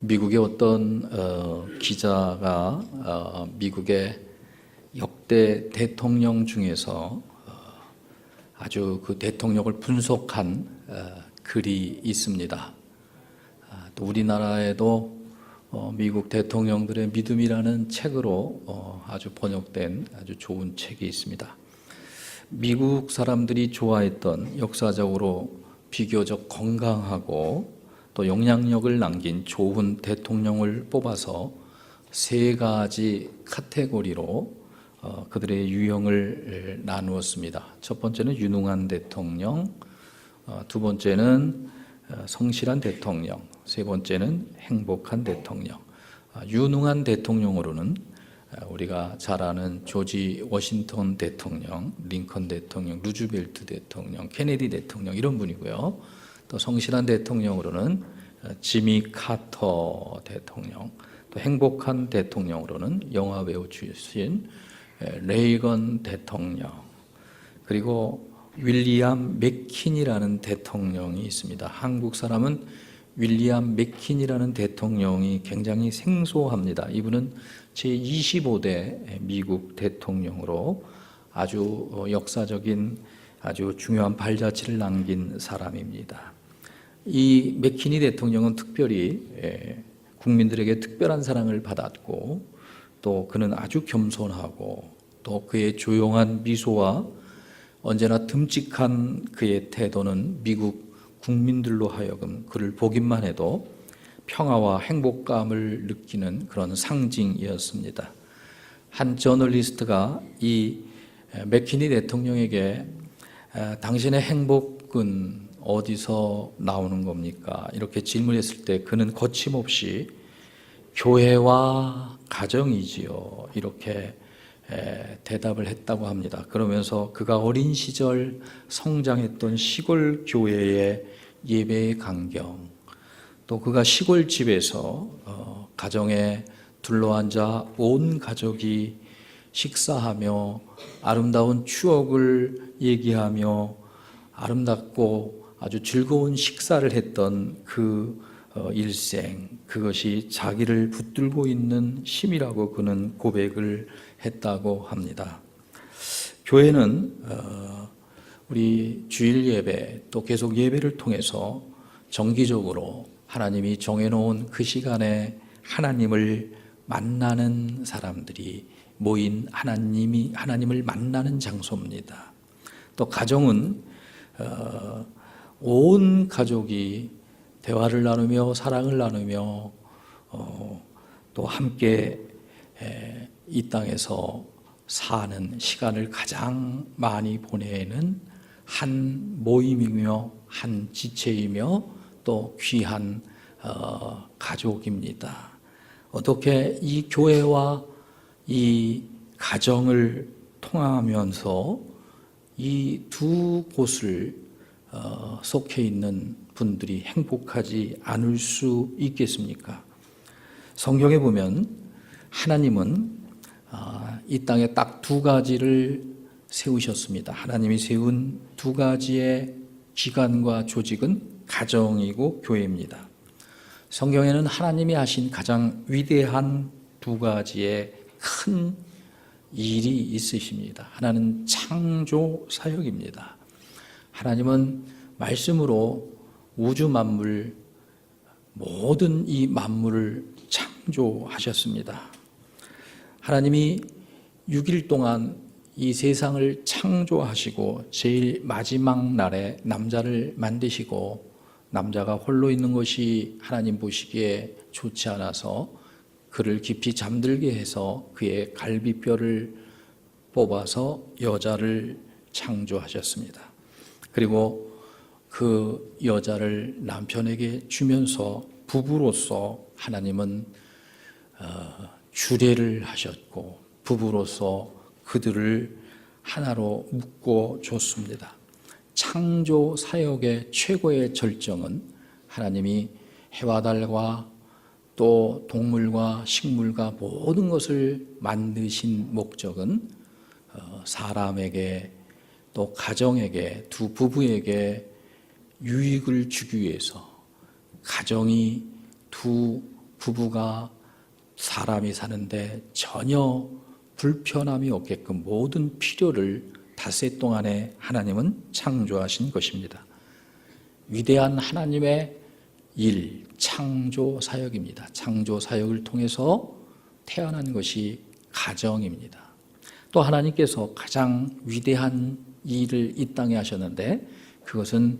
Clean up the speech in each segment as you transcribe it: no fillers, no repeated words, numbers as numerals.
미국의 어떤 기자가 미국의 역대 대통령 중에서 아주 그 대통령을 분석한 글이 있습니다. 또 우리나라에도 미국 대통령들의 믿음이라는 책으로 아주 번역된 아주 좋은 책이 있습니다. 미국 사람들이 좋아했던 역사적으로 비교적 건강하고 또 영향력을 남긴 좋은 대통령을 뽑아서 세 가지 카테고리로 그들의 유형을 나누었습니다. 첫 번째는 유능한 대통령, 두 번째는 성실한 대통령, 세 번째는 행복한 대통령. 유능한 대통령으로는 우리가 잘 아는 조지 워싱턴 대통령, 링컨 대통령, 루즈벨트 대통령, 케네디 대통령 이런 분이고요. 또 성실한 대통령으로는 지미 카터 대통령, 또 행복한 대통령으로는 영화배우 출신 레이건 대통령, 그리고 윌리엄 맥킨이라는 대통령이 있습니다. 한국 사람은 윌리엄 맥킨이라는 대통령이 굉장히 생소합니다. 이분은 제25대 미국 대통령으로 아주 역사적인 아주 중요한 발자취를 남긴 사람입니다. 이 맥키니 대통령은 특별히 국민들에게 특별한 사랑을 받았고 또 그는 아주 겸손하고 또 그의 조용한 미소와 언제나 듬직한 그의 태도는 미국 국민들로 하여금 그를 보기만 해도 평화와 행복감을 느끼는 그런 상징이었습니다. 한 저널리스트가 이 맥키니 대통령에게 당신의 행복은 어디서 나오는 겁니까? 이렇게 질문했을 때 그는 거침없이 교회와 가정이지요. 이렇게 대답을 했다고 합니다. 그러면서 그가 어린 시절 성장했던 시골 교회의 예배의 광경, 또 그가 시골집에서 가정에 둘러앉아 온 가족이 식사하며 아름다운 추억을 얘기하며 아름답고 아주 즐거운 식사를 했던 그 일생, 그것이 자기를 붙들고 있는 힘이라고 그는 고백을 했다고 합니다. 교회는 우리 주일 예배 또 계속 예배를 통해서 정기적으로 하나님이 정해놓은 그 시간에 하나님을 만나는 사람들이 모인 하나님을 만나는 장소입니다. 또 가정은 온 가족이 대화를 나누며 사랑을 나누며 또 함께 이 땅에서 사는 시간을 가장 많이 보내는 한 모임이며 한 지체이며 또 귀한 가족입니다. 어떻게 이 교회와 이 가정을 통하면서 이 두 곳을 속해 있는 분들이 행복하지 않을 수 있겠습니까? 성경에 보면 하나님은 이 땅에 딱 두 가지를 세우셨습니다. 하나님이 세운 두 가지의 기관과 조직은 가정이고 교회입니다. 성경에는 하나님이 하신 가장 위대한 두 가지의 큰 일이 있으십니다. 하나는 창조 사역입니다. 하나님은 말씀으로 우주 만물, 모든 이 만물을 창조하셨습니다. 하나님이 6일 동안 이 세상을 창조하시고 제일 마지막 날에 남자를 만드시고 남자가 홀로 있는 것이 하나님 보시기에 좋지 않아서 그를 깊이 잠들게 해서 그의 갈비뼈를 뽑아서 여자를 창조하셨습니다. 그리고 그 여자를 남편에게 주면서 부부로서 하나님은 주례를 하셨고 부부로서 그들을 하나로 묶어 줬습니다. 창조 사역의 최고의 절정은 하나님이 해와 달과 또 동물과 식물과 모든 것을 만드신 목적은 사람에게 또 가정에게 두 부부에게 유익을 주기 위해서 가정이 두 부부가 사람이 사는데 전혀 불편함이 없게끔 모든 필요를 닷새 동안에 하나님은 창조하신 것입니다. 위대한 하나님의 일, 창조 사역입니다. 창조 사역을 통해서 태어난 것이 가정입니다. 또 하나님께서 가장 위대한 일을 이 땅에 하셨는데 그것은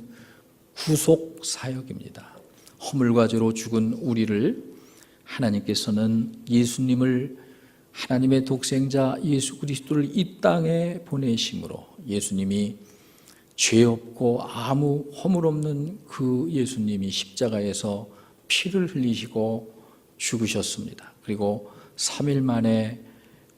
구속 사역입니다. 허물과 죄로 죽은 우리를 하나님께서는 예수님을 하나님의 독생자 예수 그리스도를 이 땅에 보내심으로 예수님이 죄 없고 아무 허물 없는 그 예수님이 십자가에서 피를 흘리시고 죽으셨습니다. 그리고 3일 만에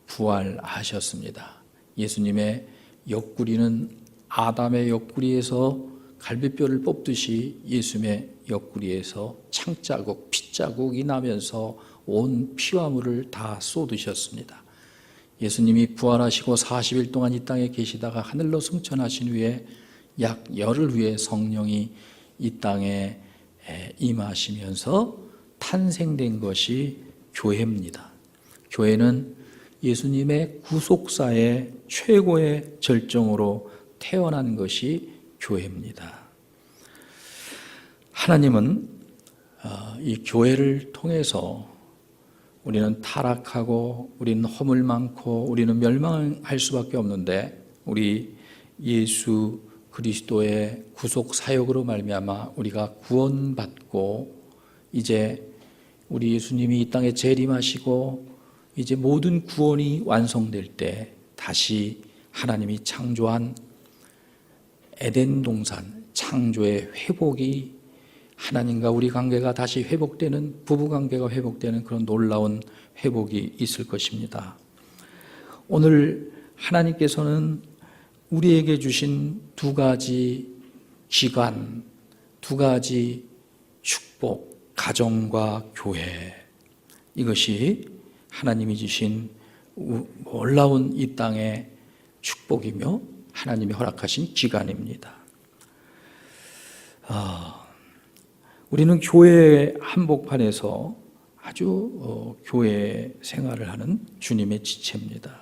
부활하셨습니다. 예수님의 옆구리는 아담의 옆구리에서 갈비뼈를 뽑듯이 예수님의 옆구리에서 창자국, 핏자국이 나면서 온 피와 물을 다 쏟으셨습니다. 예수님이 부활하시고 40일 동안 이 땅에 계시다가 하늘로 승천하신 후에 약 열흘 후에 성령이 이 땅에 임하시면서 탄생된 것이 교회입니다. 교회는 예수님의 구속사의 최고의 절정으로 태어난 것이 교회입니다. 하나님은 이 교회를 통해서 우리는 타락하고 우리는 허물 많고 우리는 멸망할 수밖에 없는데 우리 예수 그리스도의 구속 사역으로 말미암아 우리가 구원받고 이제 우리 예수님이 이 땅에 재림하시고 이제 모든 구원이 완성될 때 다시 하나님이 창조한 에덴 동산 창조의 회복이 하나님과 우리 관계가 다시 회복되는 부부 관계가 회복되는 그런 놀라운 회복이 있을 것입니다. 오늘 하나님께서는 우리에게 주신 두 가지 기관, 두 가지 축복, 가정과 교회 이것이 하나님이 주신 놀라운 이 땅의 축복이며 하나님이 허락하신 기간입니다. 우리는 교회 한복판에서 아주 교회 생활을 하는 주님의 지체입니다.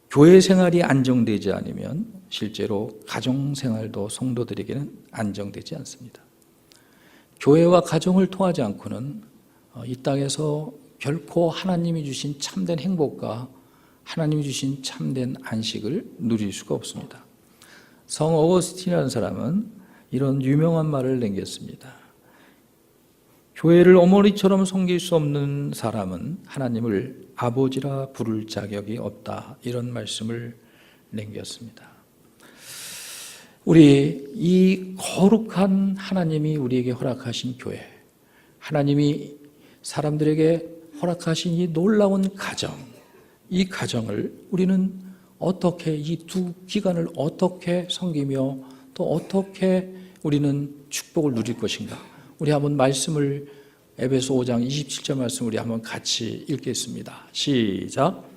교회 생활이 안정되지 않으면 실제로 가정 생활도 성도들에게는 안정되지 않습니다. 교회와 가정을 통하지 않고는 이 땅에서 결코 하나님이 주신 참된 행복과 하나님이 주신 참된 안식을 누릴 수가 없습니다. 성 어거스틴이라는 사람은 이런 유명한 말을 남겼습니다. 교회를 어머니처럼 섬길 수 없는 사람은 하나님을 아버지라 부를 자격이 없다. 이런 말씀을 남겼습니다. 우리 이 거룩한 하나님이 우리에게 허락하신 교회, 하나님이 사람들에게 허락하신 이 놀라운 가정, 이 가정을 우리는 어떻게 이 두 기간을 어떻게 섬기며 또 어떻게 우리는 축복을 누릴 것인가? 우리 한번 말씀을 에베소 5장 27절 말씀 우리 한번 같이 읽겠습니다. 시작.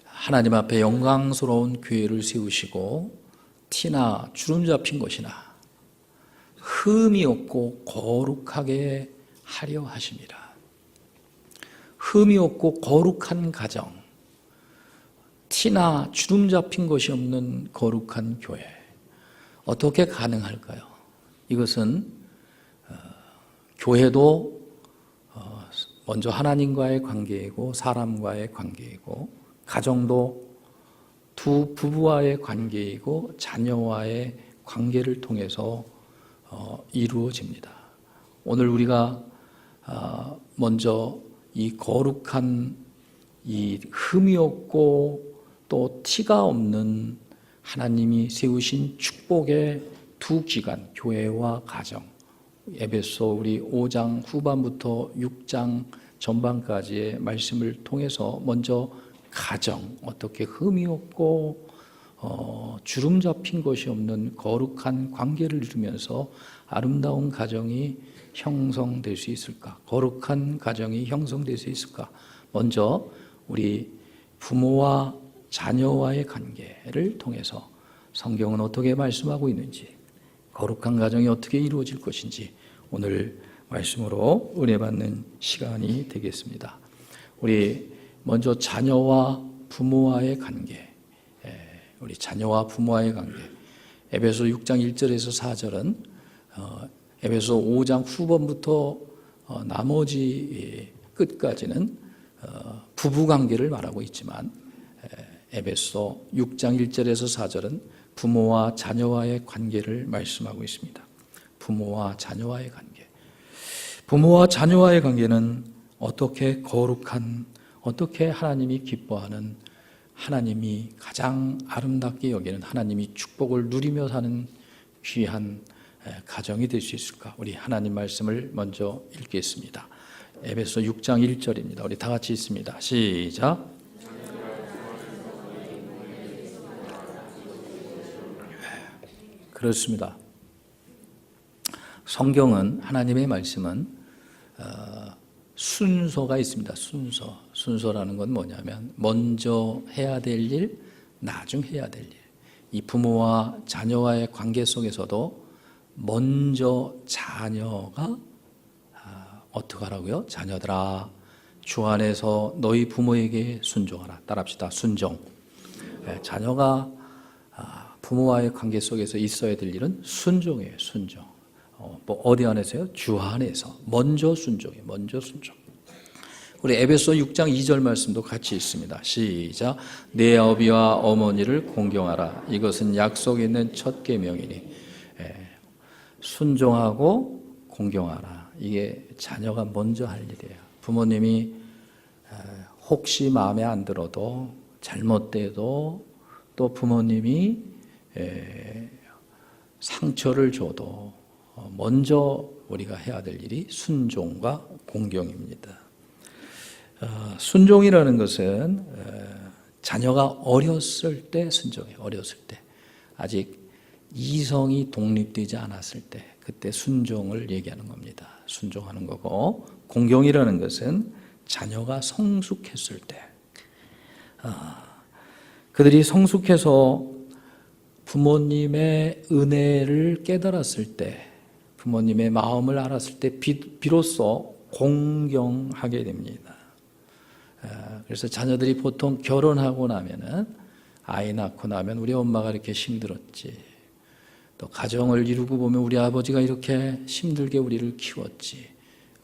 하나님 앞에 영광스러운 교회를 세우시고 티나 주름 잡힌 것이나 흠이 없고 거룩하게 하려 하십니다. 흠이 없고 거룩한 가정, 티나 주름 잡힌 것이 없는 거룩한 교회, 어떻게 가능할까요? 이것은 교회도 먼저 하나님과의 관계이고 사람과의 관계이고 가정도 두 부부와의 관계이고 자녀와의 관계를 통해서 이루어집니다. 오늘 우리가 먼저 이 거룩한 이 흠이 없고 또 티가 없는 하나님이 세우신 축복의 두 기간, 교회와 가정, 에베소 우리 5장 후반부터 6장 전반까지의 말씀을 통해서 먼저 가정, 어떻게 흠이 없고 주름 잡힌 것이 없는 거룩한 관계를 이루면서 아름다운 가정이 형성될 수 있을까? 거룩한 가정이 형성될 수 있을까? 먼저 우리 부모와 자녀와의 관계를 통해서 성경은 어떻게 말씀하고 있는지, 거룩한 가정이 어떻게 이루어질 것인지 오늘 말씀으로 은혜 받는 시간이 되겠습니다. 우리 먼저 자녀와 부모와의 관계, 우리 자녀와 부모와의 관계, 에베소 6장 1절에서 4절은 에베소 5장 후반부터 나머지 끝까지는 부부관계를 말하고 있지만 에베소 6장 1절에서 4절은 부모와 자녀와의 관계를 말씀하고 있습니다. 부모와 자녀와의 관계. 부모와 자녀와의 관계는 어떻게 거룩한, 어떻게 하나님이 기뻐하는, 하나님이 가장 아름답게 여기는, 하나님이 축복을 누리며 사는 귀한 가정이 될 수 있을까? 우리 하나님 말씀을 먼저 읽겠습니다. 에베소 6장 1절입니다. 우리 다 같이 읽습니다. 시작. 그렇습니다. 성경은, 하나님의 말씀은 순서가 있습니다. 순서라는 건 뭐냐면 먼저 해야 될 일, 나중 해야 될 일. 이 부모와 자녀와의 관계 속에서도 먼저 자녀가 어떻게 하라고요? 자녀들아, 주 안에서 너희 부모에게 순종하라. 따라합시다. 순종. 자녀가 부모와의 관계 속에서 있어야 될 일은 순종이에요. 순종. 어디 안에서요? 주 안에서. 먼저 순종이에요. 먼저 순종. 우리 에베소 6장 2절 말씀도 같이 있습니다. 시작. 내 아버지와 어머니를 공경하라. 이것은 약속 있는 첫 계명이니. 순종하고 공경하라. 이게 자녀가 먼저 할 일이에요. 부모님이 혹시 마음에 안 들어도, 잘못돼도, 또 부모님이 상처를 줘도 먼저 우리가 해야 될 일이 순종과 공경입니다. 순종이라는 것은 자녀가 어렸을 때 순종해요. 어렸을 때. 아직 이성이 독립되지 않았을 때, 그때 순종을 얘기하는 겁니다. 순종하는 거고, 공경이라는 것은 자녀가 성숙했을 때, 그들이 성숙해서 부모님의 은혜를 깨달았을 때, 부모님의 마음을 알았을 때 비로소 공경하게 됩니다. 그래서 자녀들이 보통 결혼하고 나면은, 아이 낳고 나면 우리 엄마가 이렇게 힘들었지, 또 가정을 이루고 보면 우리 아버지가 이렇게 힘들게 우리를 키웠지,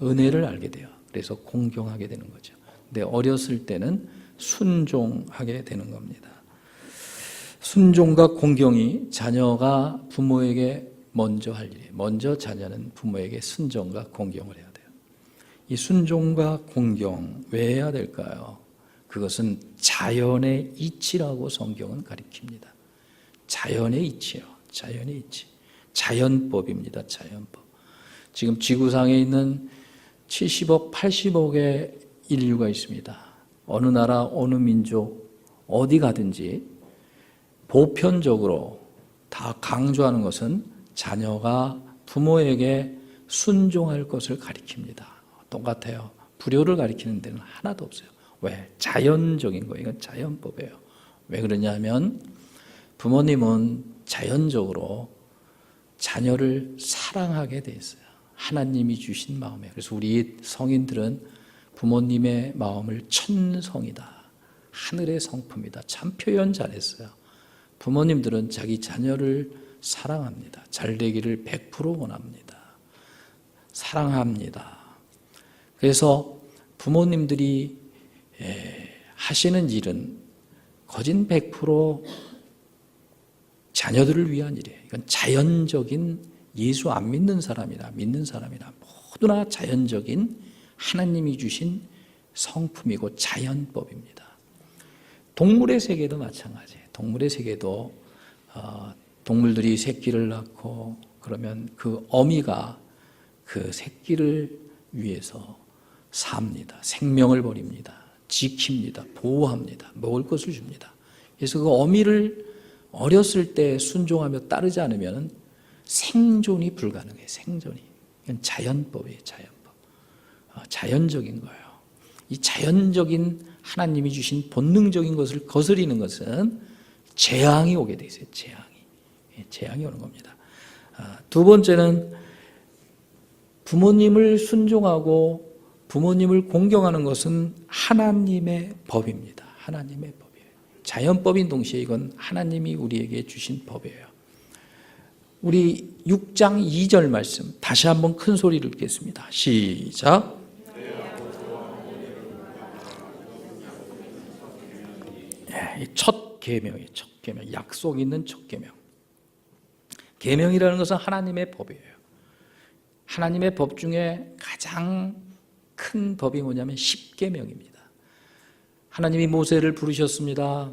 은혜를 알게 돼요. 그래서 공경하게 되는 거죠. 근데 어렸을 때는 순종하게 되는 겁니다. 순종과 공경이 자녀가 부모에게 먼저 할 일이에요. 먼저 자녀는 부모에게 순종과 공경을 해야 돼요. 이 순종과 공경 왜 해야 될까요? 그것은 자연의 이치라고 성경은 가리킵니다. 자연의 이치요. 자연의 이치. 자연법입니다. 자연법. 지금 지구상에 있는 70억, 80억의 인류가 있습니다. 어느 나라, 어느 민족, 어디 가든지 보편적으로 다 강조하는 것은 자녀가 부모에게 순종할 것을 가리킵니다. 똑같아요. 불효를 가리키는 데는 하나도 없어요. 왜? 자연적인 거예요. 이건 자연법이에요. 왜 그러냐면 부모님은 자연적으로 자녀를 사랑하게 돼 있어요. 하나님이 주신 마음에. 그래서 우리 성인들은 부모님의 마음을 천성이다, 하늘의 성품이다. 참 표현 잘했어요. 부모님들은 자기 자녀를 사랑합니다. 잘 되기를 100% 원합니다. 사랑합니다. 그래서 부모님들이 하시는 일은 거진 100% 자녀들을 위한 일이에요. 이건 자연적인, 예수 안 믿는 사람이나 믿는 사람이나 모두나 자연적인 하나님이 주신 성품이고 자연법입니다. 동물의 세계도 마찬가지예요. 동물의 세계도 동물들이 새끼를 낳고 그러면 그 어미가 그 새끼를 위해서 삽니다. 생명을 버립니다. 지킵니다. 보호합니다. 먹을 것을 줍니다. 그래서 그 어미를 어렸을 때 순종하며 따르지 않으면 생존이 불가능해요. 생존이. 이건 자연법이에요. 자연법. 자연적인 거예요. 이 자연적인 하나님이 주신 본능적인 것을 거스리는 것은 재앙이 오게 돼 있어요. 재앙이 오는 겁니다. 두 번째는 부모님을 순종하고 부모님을 공경하는 것은 하나님의 법입니다. 하나님의 법이에요. 자연법인 동시에 이건 하나님이 우리에게 주신 법이에요. 우리 6장 2절 말씀 다시 한번 큰 소리를 읽겠습니다. 시작. 첫 계명이에요. 첫 계명. 약속 있는 첫 계명. 계명이라는 것은 하나님의 법이에요. 하나님의 법 중에 가장 큰 법이 뭐냐면 십계명입니다. 하나님이 모세를 부르셨습니다.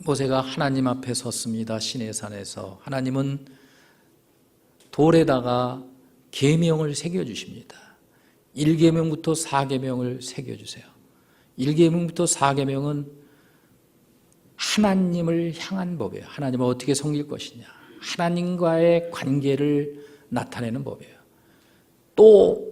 모세가 하나님 앞에 섰습니다. 시내산에서. 하나님은 돌에다가 계명을 새겨주십니다. 1계명부터 4계명을 새겨주세요. 1계명부터 4계명은 하나님을 향한 법이에요. 하나님을 어떻게 섬길 것이냐. 하나님과의 관계를 나타내는 법이에요. 또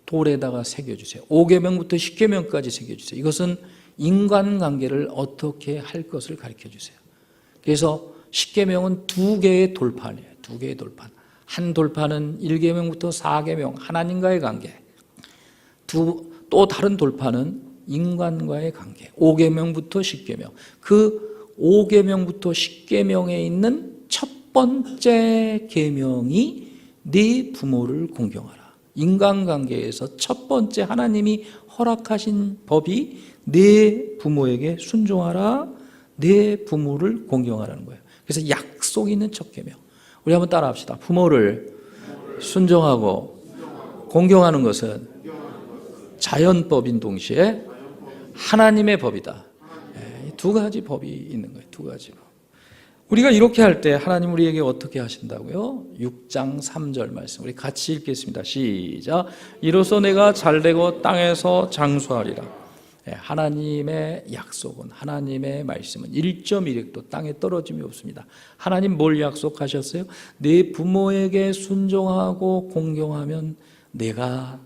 돌에다가 새겨주세요. 5계명부터 10계명까지 새겨주세요. 이것은 인간관계를 어떻게 할 것을 가르쳐주세요. 그래서 10계명은 2개의 돌판이에요. 2개의 돌판. 한 돌판은 1계명부터 4계명 하나님과의 관계, 또 다른 돌판은 인간과의 관계, 5계명부터 10계명. 그 5계명부터 10계명에 있는 첫 번째 계명이 네 부모를 공경하라. 인간관계에서 첫 번째 하나님이 허락하신 법이 네 부모에게 순종하라, 네 부모를 공경하라는 거예요. 그래서 약속 있는 첫 계명. 우리 한번 따라합시다. 부모를 순종하고 공경하는 것은 자연법인 동시에 하나님의 법이다. 두 가지 법이 있는 거예요. 두 가지 법. 우리가 이렇게 할 때 하나님 우리에게 어떻게 하신다고요? 6장 3절 말씀 우리 같이 읽겠습니다. 시작. 이로써 내가 잘되고 땅에서 장수하리라. 하나님의 약속은, 하나님의 말씀은 1.1획도 땅에 떨어짐이 없습니다. 하나님 뭘 약속하셨어요? 내 부모에게 순종하고 공경하면 내가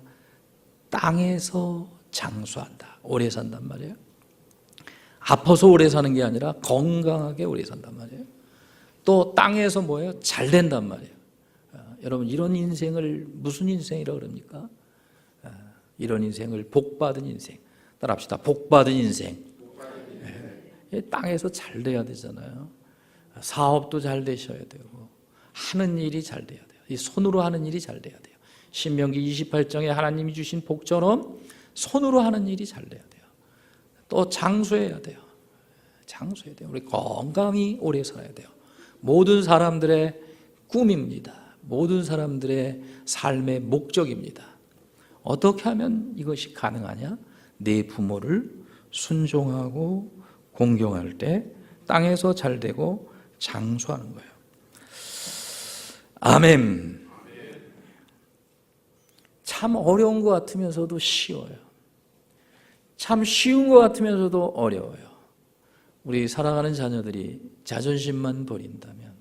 땅에서 장수한다. 오래 산단 말이에요. 아파서 오래 사는 게 아니라 건강하게 오래 산단 말이에요. 또 땅에서 뭐예요? 잘 된단 말이에요. 여러분 이런 인생을 무슨 인생이라고 그럽니까? 이런 인생을 복받은 인생. 따라합시다. 복받은 인생. 땅에서 잘 돼야 되잖아요. 사업도 잘 되셔야 되고 하는 일이 잘 돼야 돼요. 이 손으로 하는 일이 잘 돼야 돼요. 신명기 28장에 하나님이 주신 복처럼 손으로 하는 일이 잘 돼야 돼요. 또 장수해야 돼요. 장수해야 돼요. 우리 건강히 오래 살아야 돼요. 모든 사람들의 꿈입니다. 모든 사람들의 삶의 목적입니다. 어떻게 하면 이것이 가능하냐? 내 부모를 순종하고 공경할 때 땅에서 잘 되고 장수하는 거예요. 아멘. 참 어려운 것 같으면서도 쉬워요. 참 쉬운 것 같으면서도 어려워요. 우리 사랑하는 자녀들이 자존심만 버린다면,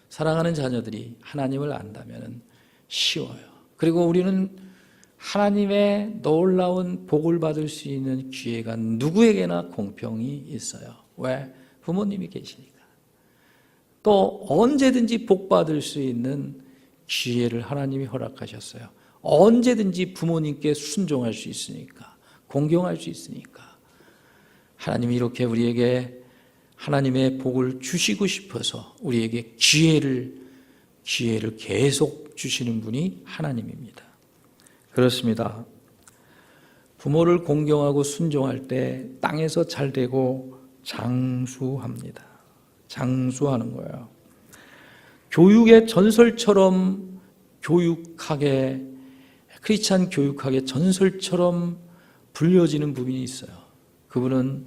사랑하는 자녀들이 하나님을 안다면 쉬워요. 그리고 우리는 하나님의 놀라운 복을 받을 수 있는 기회가 누구에게나 공평히 있어요. 왜? 부모님이 계시니까. 또 언제든지 복 받을 수 있는 기회를 하나님이 허락하셨어요. 언제든지 부모님께 순종할 수 있으니까, 공경할 수 있으니까. 하나님이 이렇게 우리에게 하나님의 복을 주시고 싶어서 우리에게 기회를 계속 주시는 분이 하나님입니다. 그렇습니다. 부모를 공경하고 순종할 때 땅에서 잘 되고 장수합니다. 장수하는 거예요. 교육의 전설처럼 교육학의 크리스찬 교육학의 전설처럼 불려지는 분이 있어요. 그분은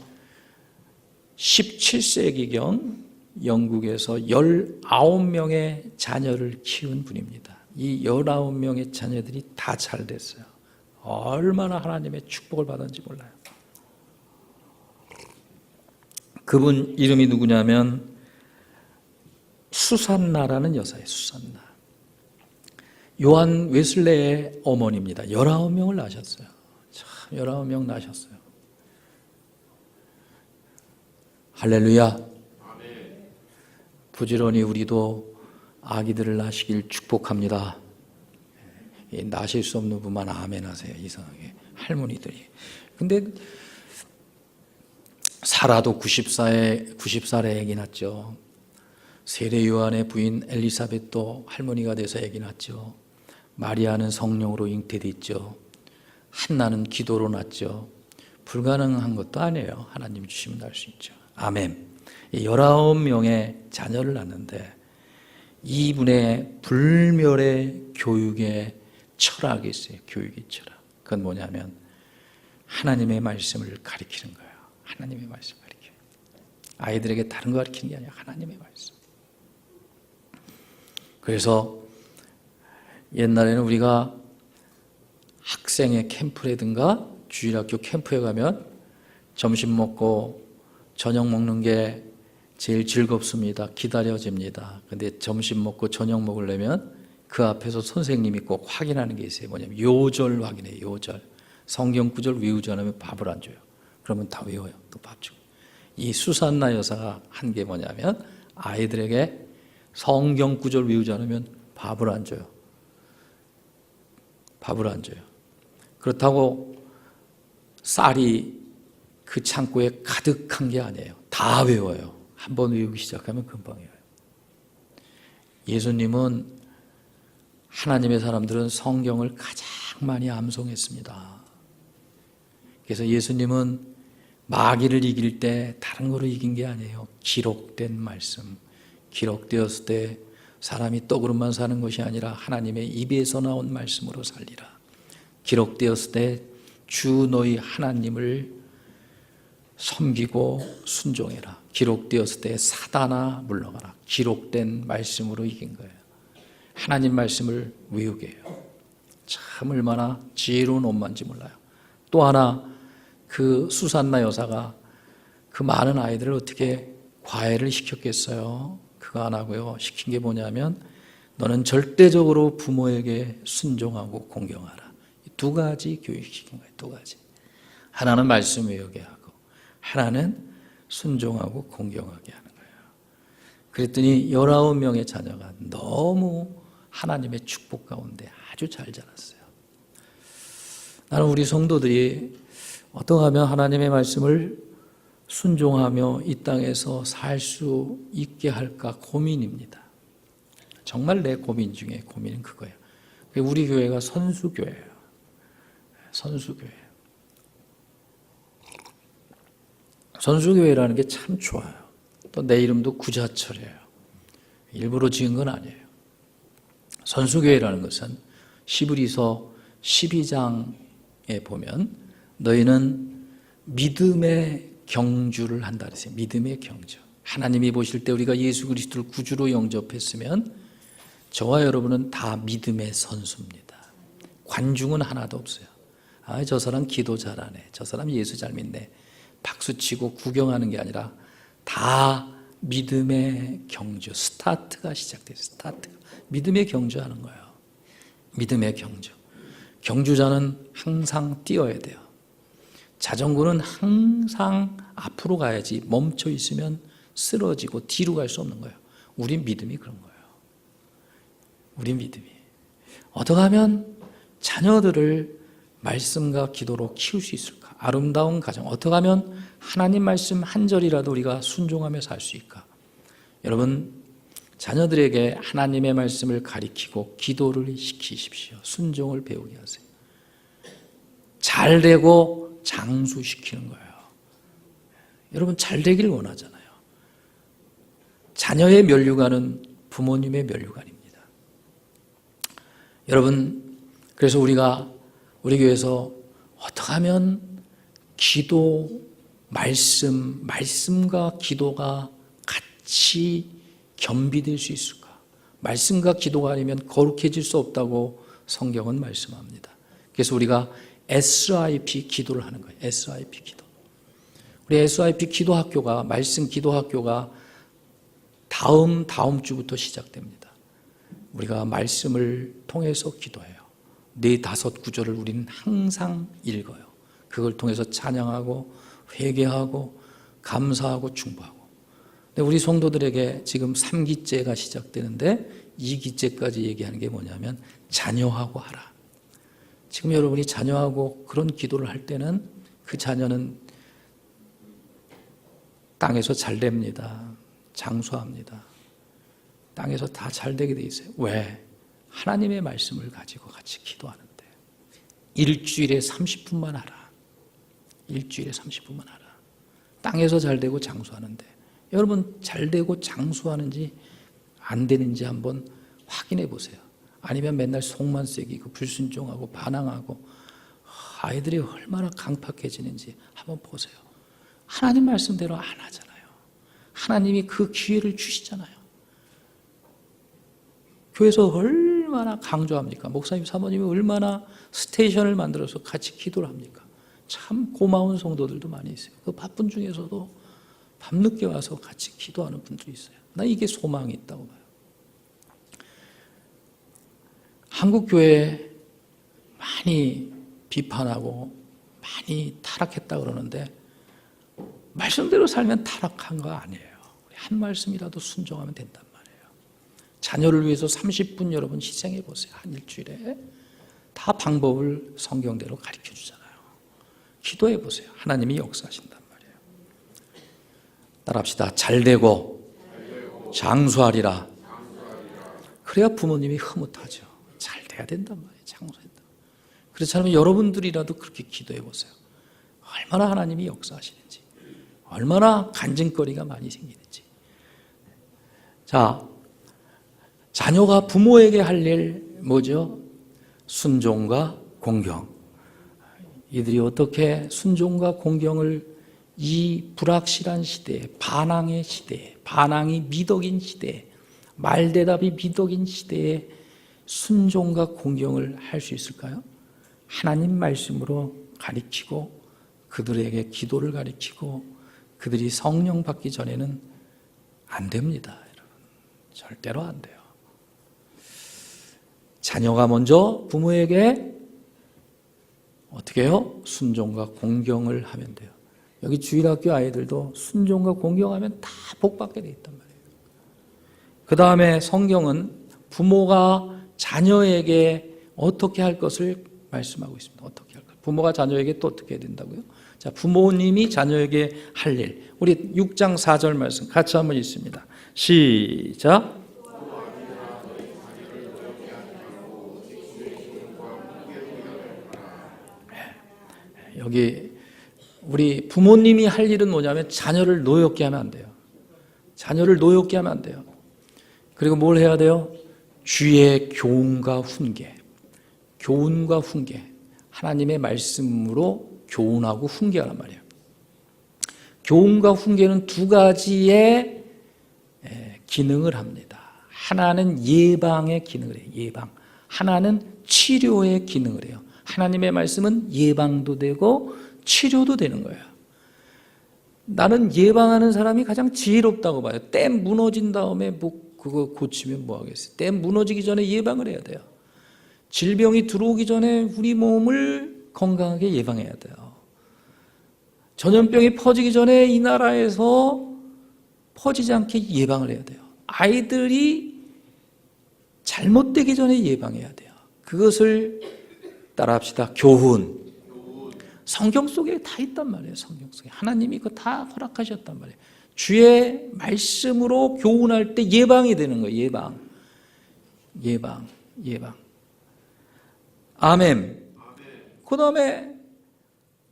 17세기경 영국에서 19명의 자녀를 키운 분입니다. 이 19명의 자녀들이 다 잘 됐어요. 얼마나 하나님의 축복을 받았는지 몰라요. 그분 이름이 누구냐면 수산나라는 여자예요. 수산나. 요한 웨슬레의 어머니입니다. 19명을 낳으셨어요. 참 19명 낳으셨어요. 할렐루야. 부지런히 우리도 아기들을 낳으시길 축복합니다. 낳으실 수 없는 분만 아멘 하세요. 이상하게 할머니들이. 근데 사라도 90살에 아기 낳죠. 세례 요한의 부인 엘리사벳도 할머니가 돼서 아기 낳죠. 마리아는 성령으로 잉태됐죠. 한나는 기도로 낳죠. 불가능한 것도 아니에요. 하나님 주시면 낳을 수 있죠. 아멘. 19명의 자녀를 낳는데 이분의 불멸의 교육의 철학이 있어요. 교육의 철학. 그건 뭐냐면 하나님의 말씀을 가리키는 거예요. 하나님의 말씀 가리켜요. 아이들에게 다른 거 가리키는 게 아니라 하나님의 말씀. 그래서 옛날에는 우리가 학생의 캠프라든가 주일학교 캠프에 가면 점심 먹고 저녁 먹는 게 제일 즐겁습니다. 기다려집니다. 근데 점심 먹고 저녁 먹으려면 그 앞에서 선생님이 꼭 확인하는 게 있어요. 뭐냐면 요절 확인해요. 요절. 성경 구절 외우지 않으면 밥을 안 줘요. 그러면 다 외워요. 또 밥 주고. 이 수산나 여사가 한 게 뭐냐면 아이들에게 성경 구절 외우지 않으면 밥을 안 줘요. 밥을 안 줘요. 그렇다고 쌀이 그 창고에 가득한 게 아니에요. 다 외워요. 한번 외우기 시작하면 금방 외워요. 예수님은 하나님의 사람들은 성경을 가장 많이 암송했습니다. 그래서 예수님은 마귀를 이길 때 다른 거로 이긴 게 아니에요. 기록된 말씀. 기록되었을 때 사람이 떡으로만 사는 것이 아니라 하나님의 입에서 나온 말씀으로 살리라. 기록되었을 때 주 너희 하나님을 섬기고 순종해라. 기록되었을 때 사단아 물러가라. 기록된 말씀으로 이긴 거예요. 하나님 말씀을 외우게 해요. 참 얼마나 지혜로운 엄마인지 몰라요. 또 하나 그 수산나 여사가 그 많은 아이들을 어떻게 과외를 시켰겠어요? 그거 안 하고요. 시킨 게 뭐냐면 너는 절대적으로 부모에게 순종하고 공경하라. 두 가지 교육시킨 거예요. 두 가지. 하나는 말씀 외우게 하고 하나는 순종하고 공경하게 하는 거예요. 그랬더니 19명의 자녀가 너무 하나님의 축복 가운데 아주 잘 자랐어요. 나는 우리 성도들이 어떻게 하면 하나님의 말씀을 순종하며 이 땅에서 살 수 있게 할까 고민입니다. 정말 내 고민 중에 고민은 그거예요. 우리 교회가 선수교회예요. 선수교회. 선수교회라는 게 참 좋아요. 또 내 이름도 구자철이에요. 일부러 지은 건 아니에요. 선수교회라는 것은 시브리서 12장에 보면 너희는 믿음의 경주를 한다 그랬어요. 믿음의 경주. 하나님이 보실 때 우리가 예수 그리스도를 구주로 영접했으면 저와 여러분은 다 믿음의 선수입니다. 관중은 하나도 없어요. 아, 저 사람 기도 잘하네. 저 사람 예수 잘 믿네. 박수치고 구경하는 게 아니라 다 믿음의 경주. 스타트가 시작돼요. 스타트가. 믿음의 경주하는 거예요. 믿음의 경주. 경주자는 항상 뛰어야 돼요. 자전거는 항상 앞으로 가야지 멈춰 있으면 쓰러지고 뒤로 갈 수 없는 거예요. 우리 믿음이 그런 거예요. 우리 믿음이. 어떻게 하면 자녀들을 말씀과 기도로 키울 수 있을까? 아름다운 가정. 어떻게 하면 하나님 말씀 한 절이라도 우리가 순종하며 살 수 있을까? 여러분, 자녀들에게 하나님의 말씀을 가리키고 기도를 시키십시오. 순종을 배우게 하세요. 잘 되고 장수시키는 거예요. 여러분, 잘 되길 원하잖아요. 자녀의 면류관은 부모님의 면류관입니다. 여러분, 그래서 우리가 우리 교회에서 어떻게 하면 기도, 말씀과 기도가 같이 겸비될 수 있을까? 말씀과 기도가 아니면 거룩해질 수 없다고 성경은 말씀합니다. 그래서 우리가 SIP 기도를 하는 거예요. SIP 기도. 우리 SIP 기도학교가, 말씀 기도학교가 다음 주부터 시작됩니다. 우리가 말씀을 통해서 기도해요. 4-5 구절을 우리는 항상 읽어요. 그걸 통해서 찬양하고 회개하고 감사하고 충고하고. 근데 우리 성도들에게 지금 3기째가 시작되는데 2기째까지 얘기하는 게 뭐냐면 자녀하고 하라. 지금 여러분이 자녀하고 그런 기도를 할 때는 그 자녀는 땅에서 잘 됩니다. 장수합니다. 땅에서 다 잘 되게 돼 있어요. 왜? 하나님의 말씀을 가지고 같이 기도하는데 일주일에 30분만 하라. 일주일에 30분만 하라. 땅에서 잘 되고 장수하는데 여러분 잘 되고 장수하는지 안 되는지 한번 확인해 보세요. 아니면 맨날 속만 새기고 불순종하고 반항하고 아이들이 얼마나 강팍해지는지 한번 보세요. 하나님 말씀대로 안 하잖아요. 하나님이 그 기회를 주시잖아요. 교회에서 얼마나 강조합니까? 목사님, 사모님이 얼마나 스테이션을 만들어서 같이 기도를 합니까? 참 고마운 성도들도 많이 있어요. 그 바쁜 중에서도 밤늦게 와서 같이 기도하는 분들이 있어요. 나 이게 소망이 있다고 봐요. 한국 교회 많이 비판하고 많이 타락했다 그러는데 말씀대로 살면 타락한 거 아니에요. 한 말씀이라도 순종하면 된단 말이에요. 자녀를 위해서 30분 여러분 희생해 보세요. 한 일주일에 다 방법을 성경대로 가르쳐 주잖아요. 기도해 보세요. 하나님이 역사하신단 말이에요. 따라합시다. 잘되고 장수하리라. 그래야 부모님이 흐뭇하죠. 잘 돼야 된단 말이에요. 장수한다. 그렇지 않으면 여러분들이라도 그렇게 기도해 보세요. 얼마나 하나님이 역사하시는지, 얼마나 간증거리가 많이 생기는지. 자, 자녀가 부모에게 할 일 뭐죠? 순종과 공경. 이들이 어떻게 순종과 공경을 이 불확실한 시대에, 반항의 시대에, 반항이 미덕인 시대에, 말대답이 미덕인 시대에 순종과 공경을 할 수 있을까요? 하나님 말씀으로 가르치고 그들에게 기도를 가르치고 그들이 성령 받기 전에는 안 됩니다, 여러분. 절대로 안 돼요. 자녀가 먼저 부모에게 어떻게 해요? 순종과 공경을 하면 돼요. 여기 주일학교 아이들도 순종과 공경하면 다 복받게 돼 있단 말이에요. 그 다음에 성경은 부모가 자녀에게 어떻게 할 것을 말씀하고 있습니다. 어떻게 할 것. 부모가 자녀에게 또 어떻게 해야 된다고요? 자, 부모님이 자녀에게 할 일. 우리 6장 4절 말씀 같이 한번 읽습니다. 시작. 여기 우리 부모님이 할 일은 뭐냐면 자녀를 노엽게 하면 안 돼요. 자녀를 노엽게 하면 안 돼요. 그리고 뭘 해야 돼요? 주의 교훈과 훈계. 교훈과 훈계. 하나님의 말씀으로 교훈하고 훈계하란 말이에요. 교훈과 훈계는 두 가지의 기능을 합니다. 하나는 예방의 기능을 해요. 예방. 하나는 치료의 기능을 해요. 하나님의 말씀은 예방도 되고 치료도 되는 거예요. 나는 예방하는 사람이 가장 지혜롭다고 봐요. 댐 무너진 다음에 뭐 그거 고치면 뭐 하겠어요. 댐 무너지기 전에 예방을 해야 돼요. 질병이 들어오기 전에 우리 몸을 건강하게 예방해야 돼요. 전염병이 퍼지기 전에 이 나라에서 퍼지지 않게 예방을 해야 돼요. 아이들이 잘못되기 전에 예방해야 돼요. 그것을 따라합시다. 교훈. 성경 속에 다 있단 말이에요. 성경 속에. 하나님이 그거 다 허락하셨단 말이에요. 주의 말씀으로 교훈할 때 예방이 되는 거예요. 예방. 예방. 예방. 아멘. 그 다음에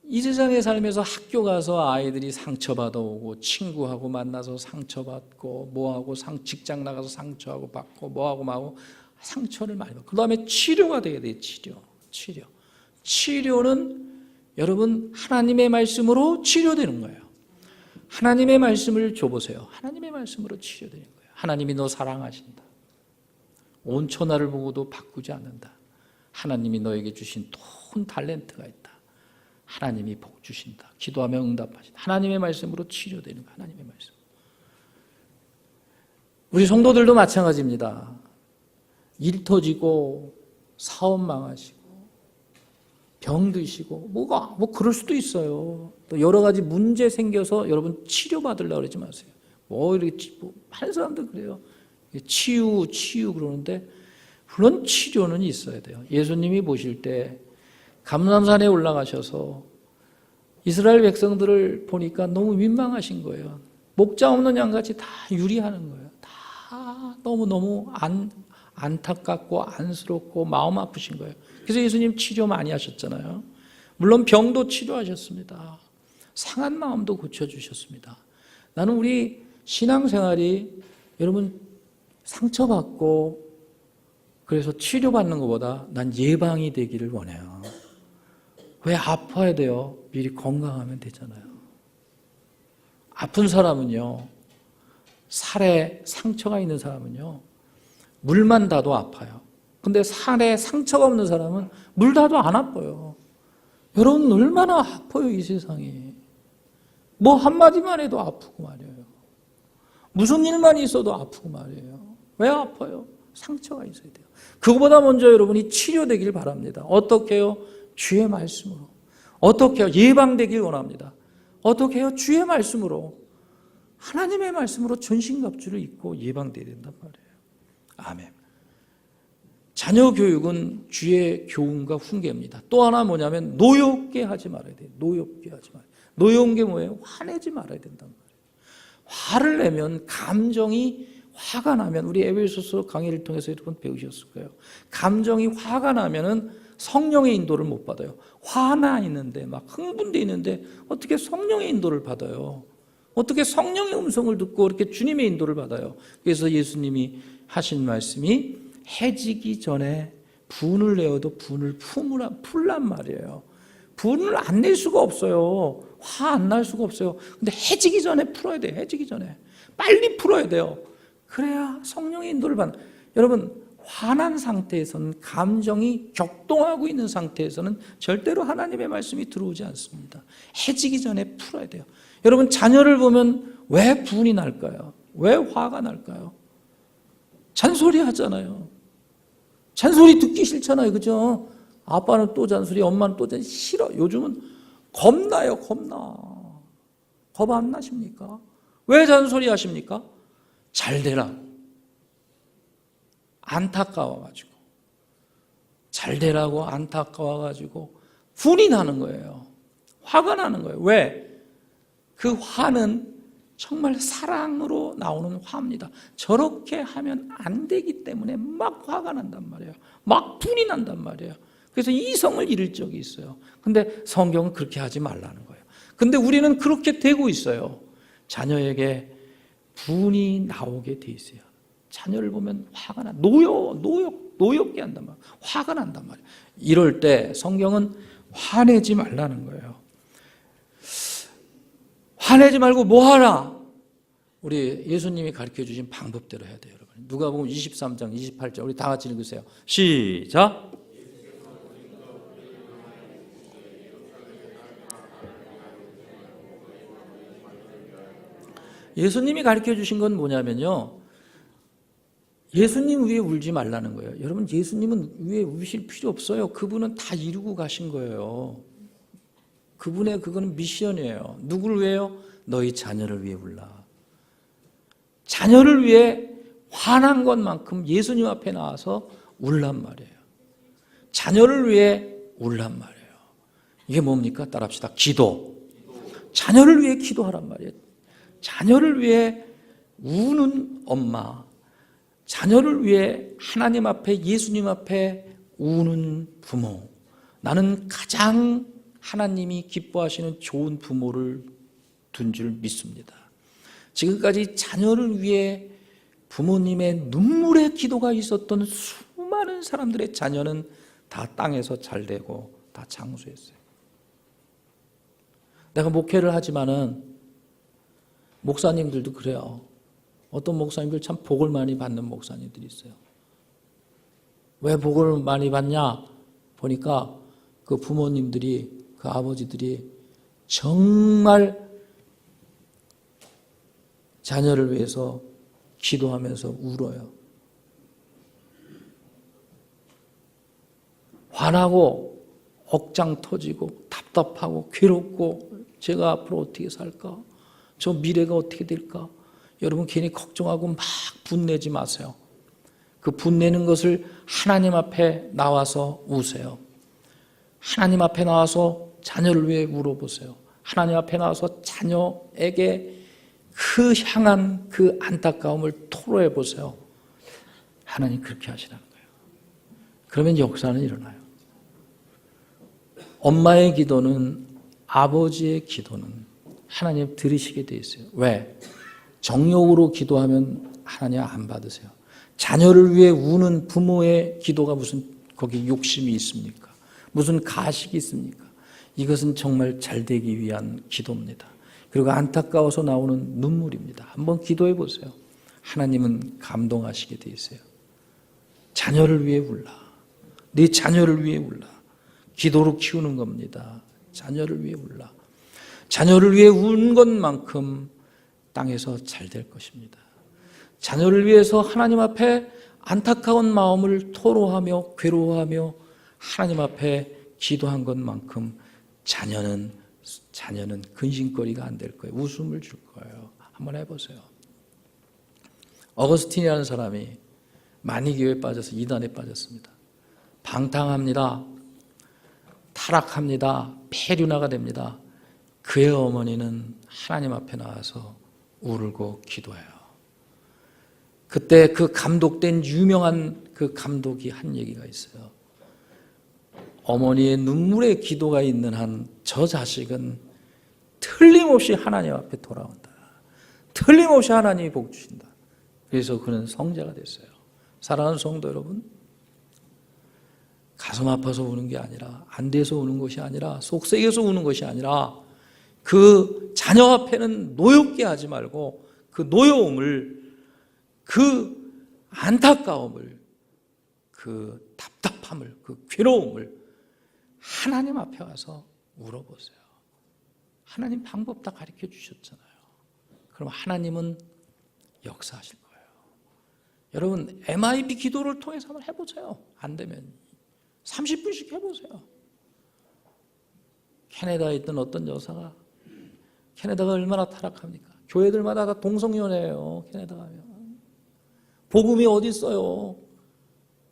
이 세상에 살면서 학교 가서 아이들이 상처받아 오고 친구하고 만나서 상처받고 뭐하고 직장 나가서 상처하고 받고 뭐하고 마고 상처를 많이 받고 그 다음에 치료가 돼야 돼요. 치료. 치료는 여러분 하나님의 말씀으로 치료되는 거예요. 하나님의 말씀을 줘보세요. 하나님의 말씀으로 치료되는 거예요. 하나님이 너 사랑하신다. 온 천하를 보고도 바꾸지 않는다. 하나님이 너에게 주신 큰 탤런트가 있다. 하나님이 복 주신다. 기도하면 응답하신다. 하나님의 말씀으로 치료되는 거예요. 하나님의 말씀. 우리 성도들도 마찬가지입니다. 일 터지고 사업 망하시고 병 드시고 뭐 그럴 수도 있어요. 또 여러 가지 문제 생겨서 여러분 치료받으려고 그러지 마세요. 뭐 이렇게 많은 사람들 그래요. 치유 그러는데 물론 치료는 있어야 돼요. 예수님이 보실 때 감람산에 올라가셔서 이스라엘 백성들을 보니까 너무 민망하신 거예요. 목자 없는 양같이 다 유리하는 거예요. 다 너무너무 안타깝고 안쓰럽고 마음 아프신 거예요. 그래서 예수님 치료 많이 하셨잖아요. 물론 병도 치료하셨습니다. 상한 마음도 고쳐주셨습니다. 나는 우리 신앙생활이 여러분 상처받고 그래서 치료받는 것보다 난 예방이 되기를 원해요. 왜 아파야 돼요? 미리 건강하면 되잖아요. 아픈 사람은요, 살에 상처가 있는 사람은요, 물만 닿아도 아파요. 근데 살에 상처가 없는 사람은 물 닿아도 안 아파요. 여러분 얼마나 아파요, 이 세상이. 뭐 한마디만 해도 아프고 말이에요. 무슨 일만 있어도 아프고 말이에요. 왜 아파요? 상처가 있어야 돼요. 그거보다 먼저 여러분이 치료되길 바랍니다. 어떻게 해요? 주의 말씀으로. 어떻게 해요? 예방되길 원합니다. 어떻게 해요? 주의 말씀으로. 하나님의 말씀으로 전신갑주를 입고 예방돼야 된단 말이에요. 아멘. 자녀 교육은 주의 교훈과 훈계입니다. 또 하나 뭐냐면 노엽게 하지 말아야 돼요. 노엽게 하지 말아야 돼요. 노여운 게 뭐예요? 화내지 말아야 된단 말이에요. 화를 내면 화가 나면 우리 에베소서 강의를 통해서 여러분 배우셨을 거예요. 감정이 화가 나면은 성령의 인도를 못 받아요. 화나 있는데 막 흥분돼 있는데 어떻게 성령의 인도를 받아요? 어떻게 성령의 음성을 듣고 이렇게 주님의 인도를 받아요? 그래서 예수님이 하신 말씀이 해지기 전에 분을 내어도 분을 풀란 말이에요. 분을 안 낼 수가 없어요. 화 안 날 수가 없어요. 근데 해지기 전에 풀어야 돼요. 해지기 전에. 빨리 풀어야 돼요. 그래야 성령의 인도를 받는. 여러분 화난 상태에서는 감정이 격동하고 있는 상태에서는 절대로 하나님의 말씀이 들어오지 않습니다. 해지기 전에 풀어야 돼요. 여러분 자녀를 보면 왜 분이 날까요? 왜 화가 날까요? 잔소리 하잖아요. 잔소리 듣기 싫잖아요. 그죠? 아빠는 또 잔소리, 엄마는 또 잔소리. 싫어. 요즘은 겁나요. 겁나. 겁 안 나십니까? 왜 잔소리 하십니까? 잘 되라. 안타까워가지고. 잘 되라고 안타까워가지고 분이 나는 거예요. 화가 나는 거예요. 왜? 그 화는 정말 사랑으로 나오는 화입니다. 저렇게 하면 안 되기 때문에 막 화가 난단 말이에요. 막 분이 난단 말이에요. 그래서 이성을 잃을 적이 있어요. 근데 성경은 그렇게 하지 말라는 거예요. 근데 우리는 그렇게 되고 있어요. 자녀에게 분이 나오게 돼 있어요. 자녀를 보면 화가 나. 노엽게 한단 말이에요. 화가 난단 말이에요. 이럴 때 성경은 화내지 말라는 거예요. 화내지 말고 뭐 하라? 우리 예수님이 가르쳐 주신 방법대로 해야 돼요, 여러분. 누가복음 23장 28절 우리 다 같이 읽으세요. 시작. 예수님이 가르쳐 주신 건 뭐냐면요. 예수님 위에 울지 말라는 거예요. 여러분 예수님은 위에 우실 필요 없어요. 그분은 다 이루고 가신 거예요. 그분의 그거는 미션이에요. 누구를 위해요? 너희 자녀를 위해 울라. 자녀를 위해 화난 것만큼 예수님 앞에 나와서 울란 말이에요. 자녀를 위해 울란 말이에요. 이게 뭡니까? 따라합시다. 기도. 자녀를 위해 기도하란 말이에요. 자녀를 위해 우는 엄마, 자녀를 위해 하나님 앞에 예수님 앞에 우는 부모. 나는 가장 하나님이 기뻐하시는 좋은 부모를 둔 줄 믿습니다. 지금까지 자녀를 위해 부모님의 눈물의 기도가 있었던 수많은 사람들의 자녀는 다 땅에서 잘 되고 다 장수했어요. 내가 목회를 하지만은 목사님들도 그래요. 어떤 목사님들 참 복을 많이 받는 목사님들이 있어요. 왜 복을 많이 받냐? 보니까 그 부모님들이, 그 아버지들이 정말 자녀를 위해서 기도하면서 울어요. 화나고 억장 터지고 답답하고 괴롭고 제가 앞으로 어떻게 살까? 저 미래가 어떻게 될까? 여러분 괜히 걱정하고 막 분내지 마세요. 그 분내는 것을 하나님 앞에 나와서 우세요. 하나님 앞에 나와서 자녀를 위해 물어보세요. 하나님 앞에 나와서 자녀에게 그 향한 그 안타까움을 토로해 보세요. 하나님 그렇게 하시라는 거예요. 그러면 역사는 일어나요. 엄마의 기도는, 아버지의 기도는 하나님 들으시게 돼 있어요. 왜? 정욕으로 기도하면 하나님 안 받으세요. 자녀를 위해 우는 부모의 기도가 무슨 거기 욕심이 있습니까? 무슨 가식이 있습니까? 이것은 정말 잘 되기 위한 기도입니다. 그리고 안타까워서 나오는 눈물입니다. 한번 기도해 보세요. 하나님은 감동하시게 돼 있어요. 자녀를 위해 울라. 네 자녀를 위해 울라. 기도로 키우는 겁니다. 자녀를 위해 울라. 자녀를 위해 운 것만큼 땅에서 잘 될 것입니다. 자녀를 위해서 하나님 앞에 안타까운 마음을 토로하며 괴로워하며 하나님 앞에 기도한 것만큼 자녀는 근심거리가 안 될 거예요. 웃음을 줄 거예요. 한번 해보세요. 어거스틴이라는 사람이 만이교에 빠져서 이단에 빠졌습니다. 방탕합니다. 타락합니다. 폐륜화가 됩니다. 그의 어머니는 하나님 앞에 나와서 울고 기도해요. 그때 그 감독된 유명한 그 감독이 한 얘기가 있어요. 어머니의 눈물의 기도가 있는 한 저 자식은 틀림없이 하나님 앞에 돌아온다. 틀림없이 하나님이 복 주신다. 그래서 그는 성자가 됐어요. 사랑하는 성도 여러분, 가슴 아파서 우는 게 아니라, 안 돼서 우는 것이 아니라, 속썩여서 우는 것이 아니라, 그 자녀 앞에는 노엽게 하지 말고 그 노여움을, 그 안타까움을, 그 답답함을, 그 괴로움을 하나님 앞에 와서 울어보세요. 하나님 방법 다 가르쳐 주셨잖아요. 그럼 하나님은 역사하실 거예요. 여러분 MIB 기도를 통해서 한번 해보세요. 안 되면 30분씩 해보세요. 캐나다에 있던 어떤 여사가, 캐나다가 얼마나 타락합니까? 교회들마다 다 동성연애예요. 캐나다 가면 복음이 어디 있어요?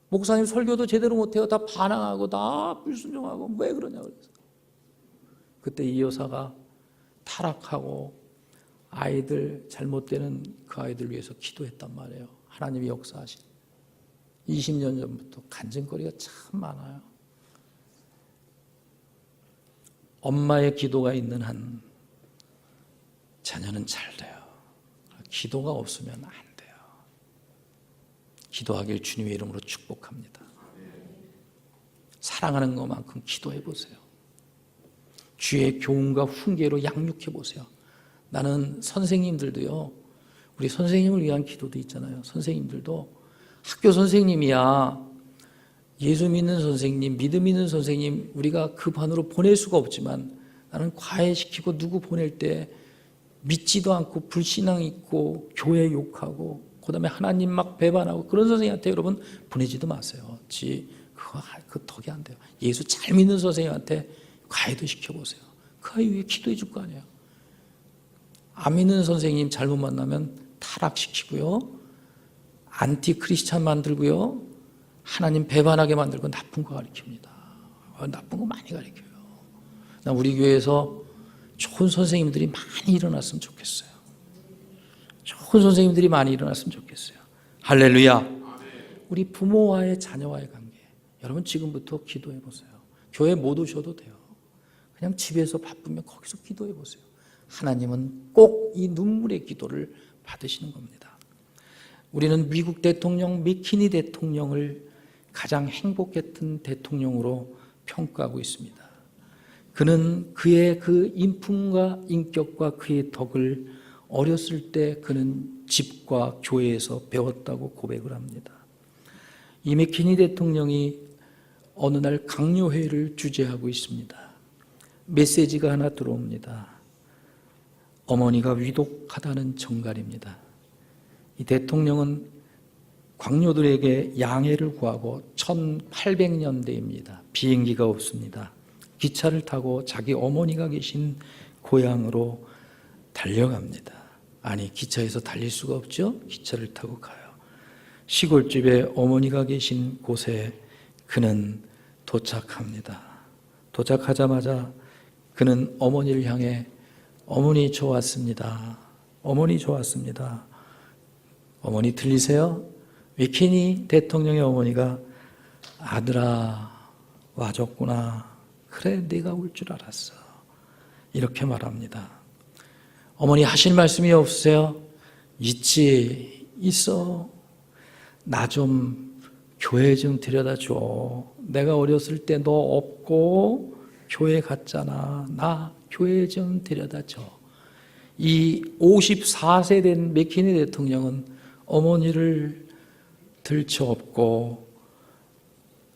목사님 설교도 제대로 못해요. 다 반항하고 다 불순종하고. 왜 그러냐 그래서 그때 이 여사가 타락하고 아이들 잘못되는 그 아이들 위해서 기도했단 말이에요. 하나님이 역사하신 20년 전부터 간증거리가 참 많아요. 엄마의 기도가 있는 한 자녀는 잘 돼요. 기도가 없으면 안 돼요. 기도하길 주님의 이름으로 축복합니다. 사랑하는 것만큼 기도해 보세요. 주의 교훈과 훈계로 양육해 보세요. 나는 선생님들도요, 우리 선생님을 위한 기도도 있잖아요. 선생님들도 학교 선생님이야, 예수 믿는 선생님, 믿음 있는 선생님, 우리가 그 반으로 보낼 수가 없지만 나는 과외시키고 누구 보낼 때 믿지도 않고 불신앙 있고 교회 욕하고 그 다음에 하나님 막 배반하고 그런 선생님한테 여러분 보내지도 마세요. 그거 덕이 안 돼요. 예수 잘 믿는 선생님한테 과외도 시켜보세요. 그 아이 위해 기도해 줄 거 아니에요. 안 믿는 선생님 잘못 만나면 타락시키고요, 안티 크리스찬 만들고요, 하나님 배반하게 만들고 나쁜 거 가르칩니다. 나쁜 거 많이 가르쳐요. 나 우리 교회에서 좋은 선생님들이 많이 일어났으면 좋겠어요. 좋은 선생님들이 많이 일어났으면 좋겠어요. 할렐루야. 우리 부모와의 자녀와의 관계, 여러분 지금부터 기도해 보세요. 교회 못 오셔도 돼요. 그냥 집에서 바쁘면 거기서 기도해 보세요. 하나님은 꼭 이 눈물의 기도를 받으시는 겁니다. 우리는 미국 대통령 맥키니 대통령을 가장 행복했던 대통령으로 평가하고 있습니다. 그는 그의 그 인품과 인격과 그의 덕을 어렸을 때 그는 집과 교회에서 배웠다고 고백을 합니다. 이 맥키니 대통령이 어느 날 강요회를 주재하고 있습니다. 메시지가 하나 들어옵니다. 어머니가 위독하다는 정갈입니다. 이 대통령은 광녀들에게 양해를 구하고 1800년대입니다. 비행기가 없습니다. 기차를 타고 자기 어머니가 계신 고향으로 달려갑니다. 아니, 기차에서 달릴 수가 없죠? 기차를 타고 가요. 시골집에 어머니가 계신 곳에 그는 도착합니다. 도착하자마자 그는 어머니를 향해 어머니 좋았습니다. 어머니 좋았습니다. 어머니 들리세요? 맥케니 대통령의 어머니가 아들아 와줬구나. 그래 네가 올 줄 알았어. 이렇게 말합니다. 어머니 하실 말씀이 없으세요? 있어. 나 좀 교회 좀 데려다 줘. 내가 어렸을 때 너 없고 교회 갔잖아. 나 교회 좀 데려다 줘. 이 54세 된 맥키니 대통령은 어머니를 들쳐업고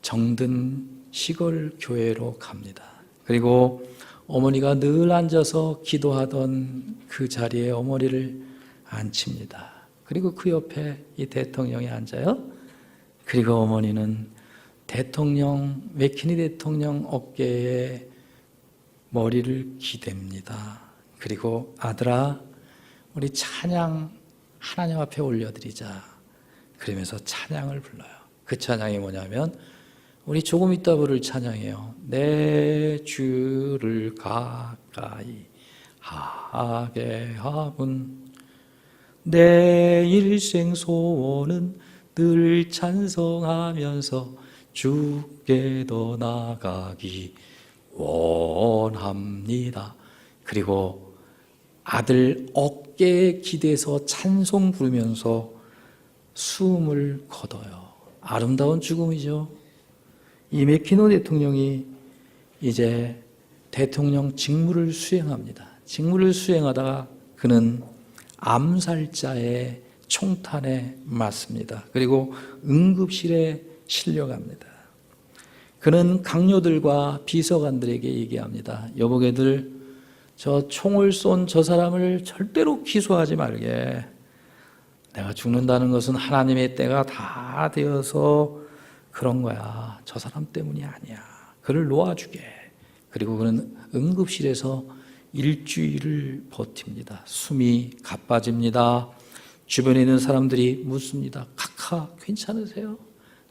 정든 시골 교회로 갑니다. 그리고 어머니가 늘 앉아서 기도하던 그 자리에 어머니를 앉힙니다. 그리고 그 옆에 이 대통령이 앉아요. 그리고 어머니는 맥키니 대통령 어깨에 머리를 기댑니다. 그리고 아들아, 우리 찬양 하나님 앞에 올려드리자. 그러면서 찬양을 불러요. 그 찬양이 뭐냐면 우리 조금 이따 부를 찬양이에요. 내 주를 가까이 하게 하군 내 일생 소원은 늘 찬송하면서 주께 더 나가기 원합니다. 그리고 아들 어깨에 기대서 찬송 부르면서 숨을 거둬요. 아름다운 죽음이죠. 이 맥키노 대통령이 이제 대통령 직무를 수행합니다. 직무를 수행하다가 그는 암살자의 총탄에 맞습니다. 그리고 응급실에 실려갑니다. 그는 강요들과 비서관들에게 얘기합니다. 여보게들, 저 총을 쏜 저 사람을 절대로 기소하지 말게. 내가 죽는다는 것은 하나님의 때가 다 되어서 그런 거야. 저 사람 때문이 아니야. 그를 놓아주게. 그리고 그는 응급실에서 일주일을 버팁니다. 숨이 가빠집니다. 주변에 있는 사람들이 묻습니다. 카카 괜찮으세요?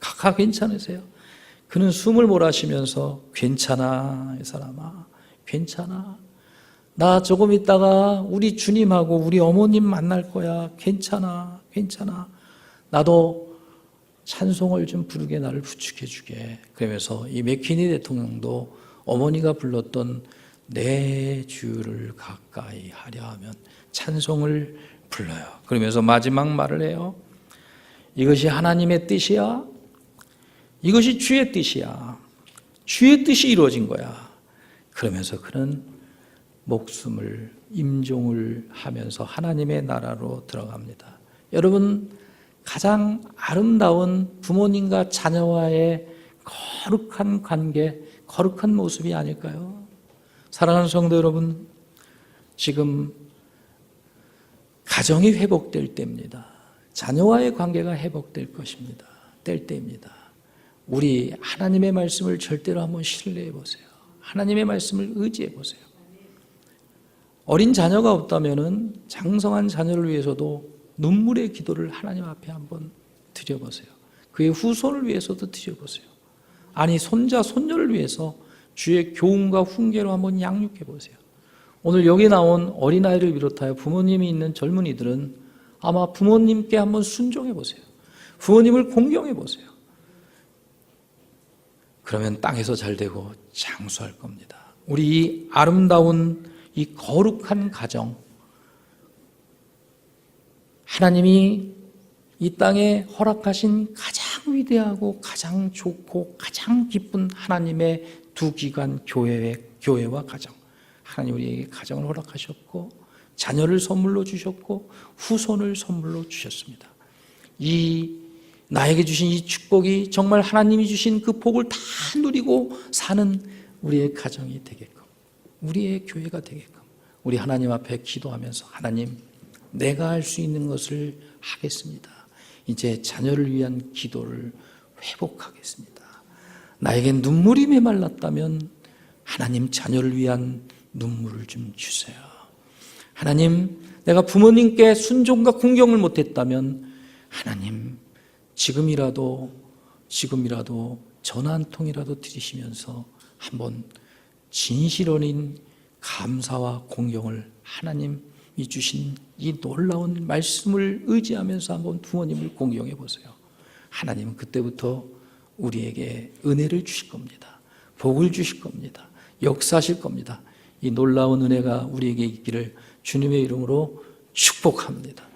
카카 괜찮으세요? 그는 숨을 몰아쉬면서 괜찮아 이 사람아 괜찮아. 나 조금 있다가 우리 주님하고 우리 어머님 만날 거야. 괜찮아 괜찮아. 나도 찬송을 좀 부르게 나를 부축해 주게. 그러면서 이 맥키니 대통령도 어머니가 불렀던 내 주를 가까이 하려 하면 찬송을 불러요. 그러면서 마지막 말을 해요. 이것이 하나님의 뜻이야. 이것이 주의 뜻이야. 주의 뜻이 이루어진 거야. 그러면서 그는 목숨을 임종을 하면서 하나님의 나라로 들어갑니다. 여러분, 가장 아름다운 부모님과 자녀와의 거룩한 관계, 거룩한 모습이 아닐까요? 사랑하는 성도 여러분, 지금 가정이 회복될 때입니다. 자녀와의 관계가 회복될 것입니다. 될 때입니다. 우리 하나님의 말씀을 절대로 한번 신뢰해 보세요. 하나님의 말씀을 의지해 보세요. 어린 자녀가 없다면 장성한 자녀를 위해서도 눈물의 기도를 하나님 앞에 한번 드려보세요. 그의 후손을 위해서도 드려보세요. 아니, 손자, 손녀를 위해서 주의 교훈과 훈계로 한번 양육해 보세요. 오늘 여기 나온 어린아이를 비롯하여 부모님이 있는 젊은이들은 아마 부모님께 한번 순종해 보세요. 부모님을 공경해 보세요. 그러면 땅에서 잘 되고 장수할 겁니다. 우리 이 아름다운 이 거룩한 가정, 하나님이 이 땅에 허락하신 가장 위대하고 가장 좋고 가장 기쁜 하나님의 두 기관 교회와 가정. 하나님 우리에게 가정을 허락하셨고 자녀를 선물로 주셨고 후손을 선물로 주셨습니다. 이 나에게 주신 이 축복이 정말 하나님이 주신 그 복을 다 누리고 사는 우리의 가정이 되게끔, 우리의 교회가 되게끔 우리 하나님 앞에 기도하면서 하나님, 내가 할 수 있는 것을 하겠습니다. 이제 자녀를 위한 기도를 회복하겠습니다. 나에게 눈물이 메말랐다면 하나님 자녀를 위한 눈물을 좀 주세요. 하나님, 내가 부모님께 순종과 궁경을 못했다면 하나님 지금이라도 전화 한 통이라도 드리시면서 한번 진실 어린 감사와 공경을 하나님이 주신 이 놀라운 말씀을 의지하면서 한번 부모님을 공경해 보세요. 하나님은 그때부터 우리에게 은혜를 주실 겁니다. 복을 주실 겁니다. 역사하실 겁니다. 이 놀라운 은혜가 우리에게 있기를 주님의 이름으로 축복합니다.